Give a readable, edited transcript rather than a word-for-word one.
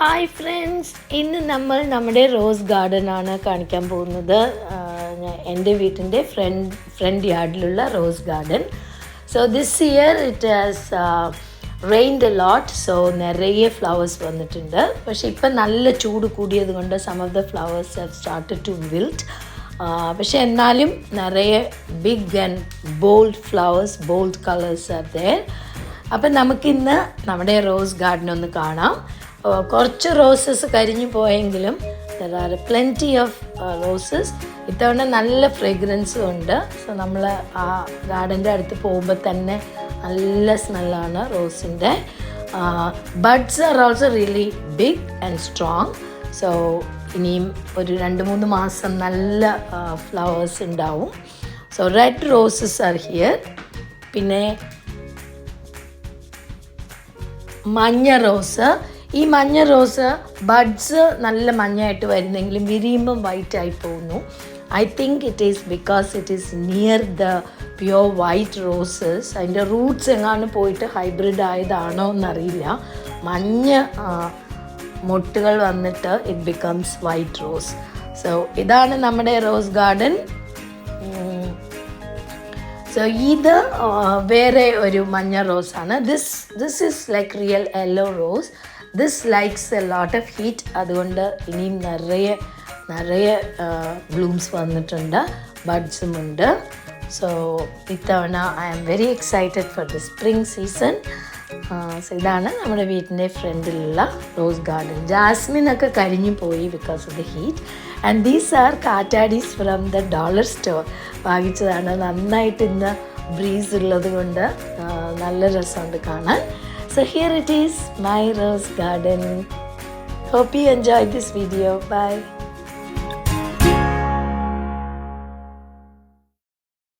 Hi friends, ഇന്ന് നമ്മൾ നമ്മുടെ റോസ് ഗാർഡൻ ആണ് കാണിക്കാൻ പോകുന്നത്. എൻ്റെ വീട്ടിൻ്റെ ഫ്രണ്ട് യാർഡിലുള്ള rose garden. So this year it has rained a lot. So നിറയെ ഫ്ലവേഴ്സ് വന്നിട്ടുണ്ട്. പക്ഷേ ഇപ്പം നല്ല ചൂട് കൂടിയത് കൊണ്ട് some of the flowers have started to wilt. പക്ഷെ എന്നാലും നിറയെ big and bold flowers, bold colours are there. അപ്പം നമുക്കിന്ന് നമ്മുടെ റോസ് ഗാർഡൻ ഒന്ന് കാണാം. കുറച്ച് റോസസ് കരിഞ്ഞു പോയെങ്കിലും there are plenty of roses. ഇത്തവണ നല്ല ഫ്രേഗ്രൻസും ഉണ്ട്. സോ നമ്മൾ ആ ഗാർഡൻ്റെ അടുത്ത് പോകുമ്പോൾ തന്നെ നല്ല സ്മെല്ലാണ് റോസിൻ്റെ. Buds are also really big and strong. So ഇനിയും ഒരു 2-3 മാസം നല്ല ഫ്ലവേഴ്സ് ഉണ്ടാവും. So red roses are here. പിന്നെ മഞ്ഞ റോസ്. ഈ മഞ്ഞ റോസ് ബഡ്സ് നല്ല മഞ്ഞയായിട്ട് വരുന്നെങ്കിലും വിരിയുമ്പം വൈറ്റായി പോകുന്നു. I think it is because it is near the pure white roses. അതിൻ്റെ റൂട്ട്സ് എങ്ങാണ്ട് പോയിട്ട് ഹൈബ്രിഡ് ആയതാണോ എന്നറിയില്ല. മഞ്ഞ മൊട്ടുകൾ വന്നിട്ട് it becomes white rose. So ഇതാണ് നമ്മുടെ റോസ് ഗാർഡൻ. സോ ഇത് വേറെ ഒരു മഞ്ഞ റോസാണ്. This is like real yellow rose. This likes a lot of heat. അതുകൊണ്ട് ഇനിയും നിറയെ ബ്ലൂംസ് വന്നിട്ടുണ്ട്, ബഡ്സും ഉണ്ട്. സോ ഇത്തവണ I am very excited for the spring season. So ഇതാണ് നമ്മുടെ വീട്ടിൻ്റെ ഫ്രണ്ടിലുള്ള റോസ് ഗാർഡൻ. ജാസ്മിനൊക്കെ കരിഞ്ഞു പോയി because of the heat. And these are cat daisies from the dollar store. വാങ്ങിച്ചതാണ്. നന്നായിട്ട് ഇന്ന് ബ്രീസ് ഉള്ളത് കൊണ്ട് നല്ല രസമുണ്ട് കാണാൻ. So here it is, my rose garden. Hope you enjoyed this video. Bye.